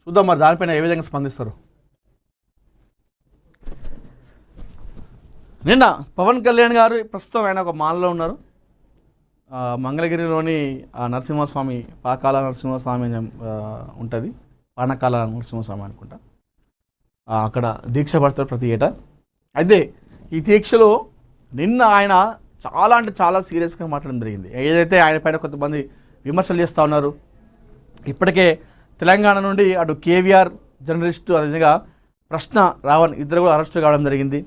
చూద్దాం మరి దానిపైన ఏ విధంగా స్పందిస్తారు. నిన్న పవన్ కళ్యాణ్ గారు ప్రస్తుతం ఆయన ఒక మాల్లో ఉన్నారు. మంగళగిరిలోని నరసింహస్వామి పాకాల నరసింహస్వామి ఉంటుంది, పానకాల నరసింహస్వామి అనుకుంటా, అక్కడ దీక్ష పడతారు ప్రతి ఏటా. అయితే ఈ దీక్షలో నిన్న ఆయన చాలా అంటే చాలా సీరియస్గా మాట్లాడడం జరిగింది. ఏదైతే ఆయన పైన కొంతమంది విమర్శలు చేస్తూ ఉన్నారు. ఇప్పటికే తెలంగాణ నుండి అటు కేవీఆర్ జర్నలిస్టు అదేవిధంగా ప్రశ్న రావణ్ ఇద్దరు కూడా అరెస్టు కావడం జరిగింది.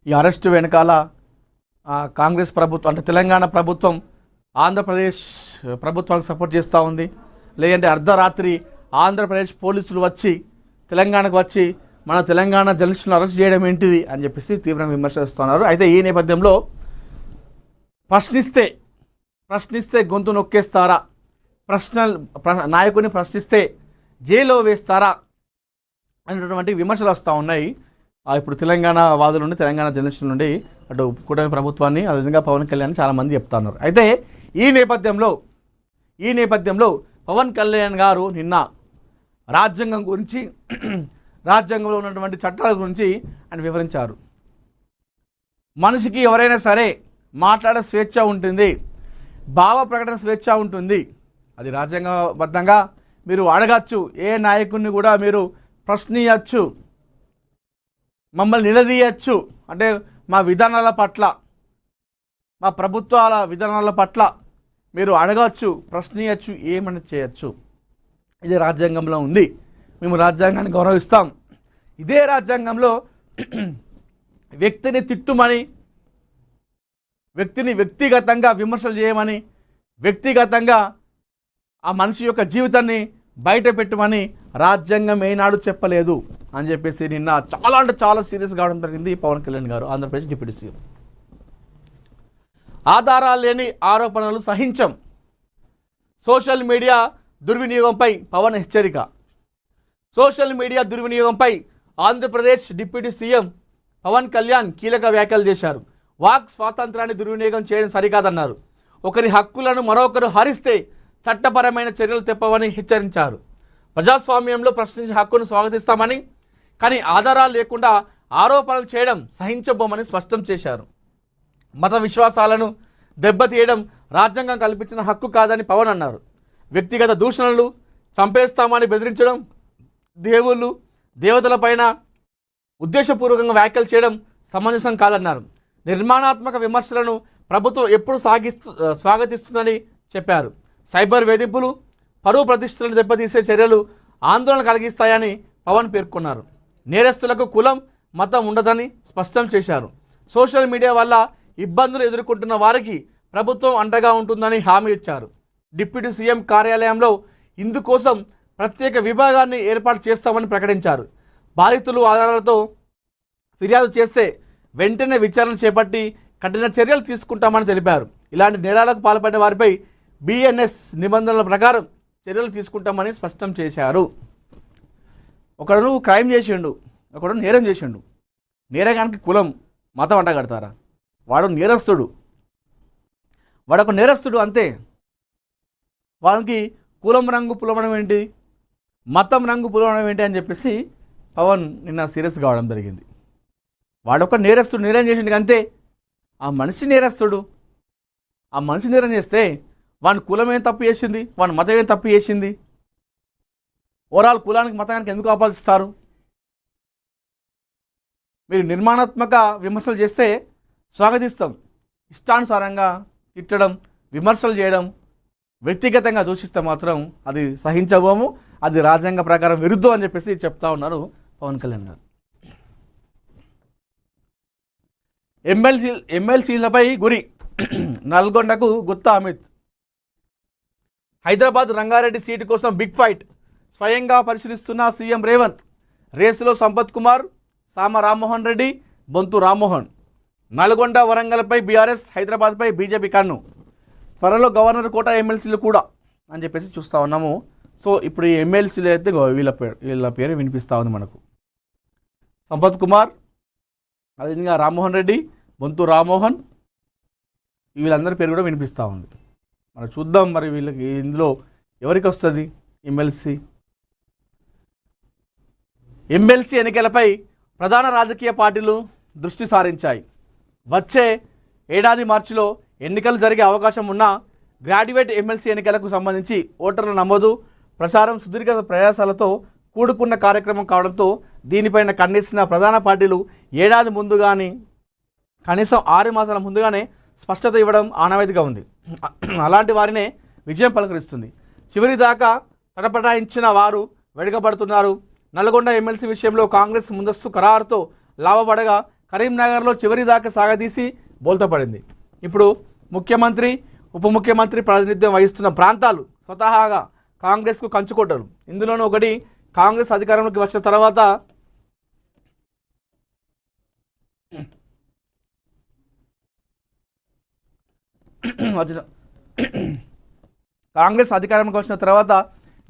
ఈ అరెస్టు వెనకాల కాంగ్రెస్ ప్రభుత్వం అంటే తెలంగాణ ప్రభుత్వం ఆంధ్రప్రదేశ్ ప్రభుత్వానికి సపోర్ట్ చేస్తూ ఉంది. లేదంటే అర్ధరాత్రి ఆంధ్రప్రదేశ్ పోలీసులు వచ్చి తెలంగాణకు వచ్చి మన తెలంగాణ జర్నలిస్టులను అరెస్ట్ చేయడం ఏంటిది అని చెప్పేసి తీవ్రంగా విమర్శిస్తున్నారు. అయితే ఈ నేపథ్యంలో ప్రశ్నిస్తే గొంతు నొక్కేస్తారా, నాయకుని ప్రశ్నిస్తే జైల్లో వేస్తారా అనేటటువంటి విమర్శలు వస్తూ ఉన్నాయి. ఇప్పుడు తెలంగాణ వాదుల నుండి, తెలంగాణ జర్నలిస్టుల నుండి అటు కూటమి ప్రభుత్వాన్ని అదేవిధంగా పవన్ కళ్యాణ్ చాలామంది చెప్తా ఉన్నారు. అయితే ఈ నేపథ్యంలో పవన్ కళ్యాణ్ గారు నిన్న రాజ్యాంగం గురించి, రాజ్యాంగంలో ఉన్నటువంటి చట్టాల గురించి ఆయన వివరించారు. మనిషికి ఎవరైనా సరే మాట్లాడే స్వేచ్ఛ ఉంటుంది, భావ ప్రకటన స్వేచ్ఛ ఉంటుంది. అది రాజ్యాంగబద్ధంగా మీరు అడగచ్చు, ఏ నాయకుడిని కూడా మీరు ప్రశ్నించచ్చు, మమ్మల్ని నిలదీయచ్చు. అంటే మా విధానాల పట్ల, మా ప్రభుత్వాల విధానాల పట్ల మీరు అడగచ్చు, ప్రశ్నించచ్చు, ఏమైనా చేయొచ్చు. ఇది రాజ్యాంగంలో ఉంది, మేము రాజ్యాంగాన్ని గౌరవిస్తాం. ఇదే రాజ్యాంగంలో వ్యక్తిని తిట్టుమని, వ్యక్తిని వ్యక్తిగతంగా విమర్శలు చేయమని, వ్యక్తిగతంగా ఆ మనిషి యొక్క జీవితాన్ని బయట పెట్టమని రాజ్యాంగం ఏనాడు చెప్పలేదు అని చెప్పేసి నిన్న చాలా అంటే చాలా సీరియస్ కావడం జరిగింది పవన్ కళ్యాణ్ గారు, ఆంధ్రప్రదేశ్ డిప్యూటీ సీఎం. ఆధారాలు లేని ఆరోపణలు సహించం, సోషల్ మీడియా దుర్వినియోగంపై పవన్ హెచ్చరిక. సోషల్ మీడియా దుర్వినియోగంపై ఆంధ్రప్రదేశ్ డిప్యూటీ సీఎం పవన్ కళ్యాణ్ కీలక వ్యాఖ్యలు చేశారు. వాక్ స్వాతంత్రాన్ని దుర్వినియోగం చేయడం సరికాదన్నారు. ఒకరి హక్కులను మరొకరు హరిస్తే చట్టపరమైన చర్యలు తెప్పవని హెచ్చరించారు. ప్రజాస్వామ్యంలో ప్రశ్నించే హక్కును స్వాగతిస్తామని, కానీ ఆధారాలు లేకుండా ఆరోపణలు చేయడం సహించబోమని స్పష్టం చేశారు. మత విశ్వాసాలను దెబ్బతీయడం రాజ్యాంగం కల్పించిన హక్కు కాదని పవన్ అన్నారు. వ్యక్తిగత దూషణలు, చంపేస్తామని బెదిరించడం, దేవుళ్ళు దేవతలపైన ఉద్దేశపూర్వకంగా వ్యాఖ్యలు చేయడం సమంజసం కాదన్నారు. నిర్మాణాత్మక విమర్శలను ప్రభుత్వం ఎప్పుడు స్వాగతిస్తుందని చెప్పారు. సైబర్ వేధింపులు, పరువు ప్రతిష్టలను దెబ్బతీసే చర్యలు ఆందోళన కలిగిస్తాయని పవన్ పేర్కొన్నారు. నేరస్తులకు కులం, మతం ఉండదని స్పష్టం చేశారు. సోషల్ మీడియా వల్ల ఇబ్బందులు ఎదుర్కొంటున్న వారికి ప్రభుత్వం అండగా ఉంటుందని హామీ ఇచ్చారు. డిప్యూటీ సీఎం కార్యాలయంలో ఇందుకోసం ప్రత్యేక విభాగాన్ని ఏర్పాటు చేస్తామని ప్రకటించారు. బాధితులు ఆధారాలతో ఫిర్యాదు చేస్తే వెంటనే విచారణ చేపట్టి కఠిన చర్యలు తీసుకుంటామని తెలిపారు. ఇలాంటి నేరాలకు పాల్పడిన వారిపై బిఎన్ఎస్ నిబంధనల ప్రకారం చర్యలు తీసుకుంటామని స్పష్టం చేశారు. ఒకడు క్రైమ్ చేసిండు, ఒకడు నేరం చేసిండు. నేరగానికి కులం, మతం అంటగడతారా? వాడు నేరస్తుడు, వాడొక నేరస్తుడు అంతే. వానికి కులం రంగు పులవడం ఏంటి, మతం రంగు పులవడం ఏంటి అని చెప్పేసి పవన్ నిన్న సీరియస్ కావడం జరిగింది. వాడొక నేరస్తుడు, నేరం చేసిండు అంతే. ఆ మనిషి నేరస్తుడు, ఆ మనిషి నేరం చేస్తే వాని కులం ఏం తప్పు చేసింది, వాని మతం ఏం తప్పు చేసింది? ఓవరాల్ కులానికి మతానికి ఎందుకు ఆపాదిస్తారు? మీరు నిర్మాణాత్మక విమర్శలు చేస్తే స్వాగతిస్తాం, ఇష్టానుసారంగా తిట్టడం, విమర్శలు చేయడం, వ్యక్తిగతంగా దూషిస్తే మాత్రం అది సహించబోము, అది రాజ్యాంగ ప్రకారం విరుద్ధం అని చెప్పేసి చెప్తా ఉన్నారు పవన్ కళ్యాణ్ గారు. ఎమ్మెల్సీలపై గురి, నల్గొండకు గుత్తా అమిత్. హైదరాబాద్ రంగారెడ్డి సీటు కోసం బిగ్ ఫైట్, స్వయంగా పరిశీలిస్తున్న సీఎం రేవంత్. రేసులో సంపత్ కుమార్, సామ రామ్మోహన్ రెడ్డి, బొంతు రామ్మోహన్. నల్గొండ వరంగల్పై బీఆర్ఎస్, హైదరాబాద్పై బీజేపీ కన్ను. త్వరలో గవర్నర్ కోట ఎమ్మెల్సీలు కూడా అని చెప్పేసి చూస్తూ ఉన్నాము. సో ఇప్పుడు ఈ ఎమ్మెల్సీలు అయితే వీళ్ళ పేరు వినిపిస్తూ ఉంది మనకు. సంపత్ కుమార్, అదేవిధంగా రామ్మోహన్ రెడ్డి, బొంతు రామ్మోహన్, వీళ్ళందరి పేరు కూడా వినిపిస్తూ ఉంది. మనం చూద్దాం మరి వీళ్ళకి ఇందులో ఎవరికి వస్తుంది ఎమ్మెల్సీ. ఎమ్మెల్సీ ఎన్నికలపై ప్రధాన రాజకీయ పార్టీలు దృష్టి సారించాయి. వచ్చే ఏడాది మార్చిలో ఎన్నికలు జరిగే అవకాశం ఉన్న గ్రాడ్యుయేట్ ఎమ్మెల్సీ ఎన్నికలకు సంబంధించి ఓటర్ల నమోదు ప్రసారం సుదీర్ఘ ప్రయాసాలతో కూడుకున్న కార్యక్రమం కావడంతో దీనిపైన ఖండిస్తున్న ప్రధాన పార్టీలు ఏడాది ముందుగానే కనీసం 6 మాసాల ముందుగానే స్పష్టత ఇవ్వడం ఆనవాయితీగా ఉంది. అలాంటి వారినే విజయం పలకరిస్తుంది. చివరి దాకా తడపటాయించిన వారు వెనుకబడుతున్నారు. నల్గొండ ఎమ్మెల్సీ విషయంలో కాంగ్రెస్ ముందస్తు ఖరారుతో లాభపడగా కరీంనగర్లో చివరి దాకా సాగదీసి బోల్తపడింది. ఇప్పుడు ముఖ్యమంత్రి ఉప ముఖ్యమంత్రి ప్రాతినిధ్యం వహిస్తున్న ప్రాంతాలు స్వతహాగా కాంగ్రెస్కు కంచుకోటలు. ఇందులోనూ ఒకటి కాంగ్రెస్ అధికారంలోకి వచ్చిన తర్వాత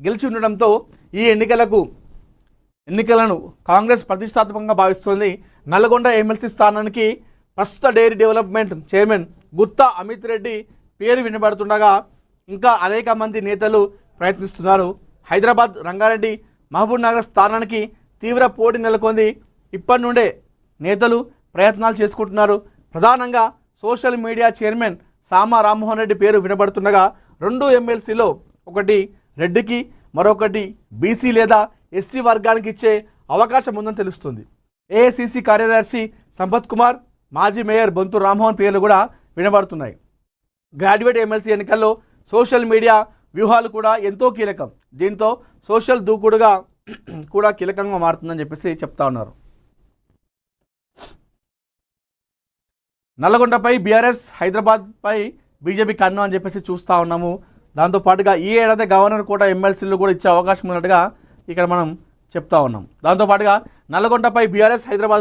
గెలిచి ఉండడంతో ఈ ఎన్నికలను కాంగ్రెస్ ప్రతిష్టాత్మకంగా భావిస్తుంది. నల్గొండ ఎమ్మెల్సీ స్థానానికి ప్రస్తుత dairy development chairman Gutha Amit Reddy పేరు వినబడుతుండగా ఇంకా అనేక మంది నేతలు ప్రయత్నిస్తున్నారు. హైదరాబాద్ రంగారెడ్డి మహబూబ్ నగర్ స్థానానికి తీవ్ర పోటీ నెలకొంది. ఇప్పటి నుండే నేతలు ప్రయత్నాలు చేసుకుంటున్నారు. ప్రధానంగా సోషల్ మీడియా చైర్మన్ సామా రామ్మోహన్ రెడ్డి పేరు వినబడుతుండగా 2 ఎమ్మెల్సీలో ఒకటి రెడ్డికి మరొకటి బీసీ లేదా ఎస్సీ వర్గానికి ఇచ్చే అవకాశం ఉందని తెలుస్తుంది. ఏఐసిసి కార్యదర్శి సంపత్ కుమార్, మాజీ మేయర్ బొంతు రామ్మోహన్ పేర్లు కూడా వినబడుతున్నాయి. గ్రాడ్యుయేట్ ఎమ్మెల్సీ ఎన్నికల్లో సోషల్ మీడియా వ్యూహాలు కూడా ఎంతో కీలకం. దీంతో సోషల్ దూకుడుగా కూడా కీలకంగా మారుతుందని చెప్పేసి చెప్తా ఉన్నారు. నల్లగొండపై బీఆర్ఎస్, హైదరాబాద్పై బీజేపీ కన్ను అని చెప్పేసి చూస్తూ ఉన్నాము. దాంతోపాటుగా ఈ ఏడాది గవర్నర్ కూడా ఎమ్మెల్సీలు కూడా ఇచ్చే అవకాశం ఉన్నట్టుగా ఇక్కడ మనం చెప్తా ఉన్నాం. దాంతోపాటుగా నల్లగొండపై బీఆర్ఎస్, హైదరాబాద్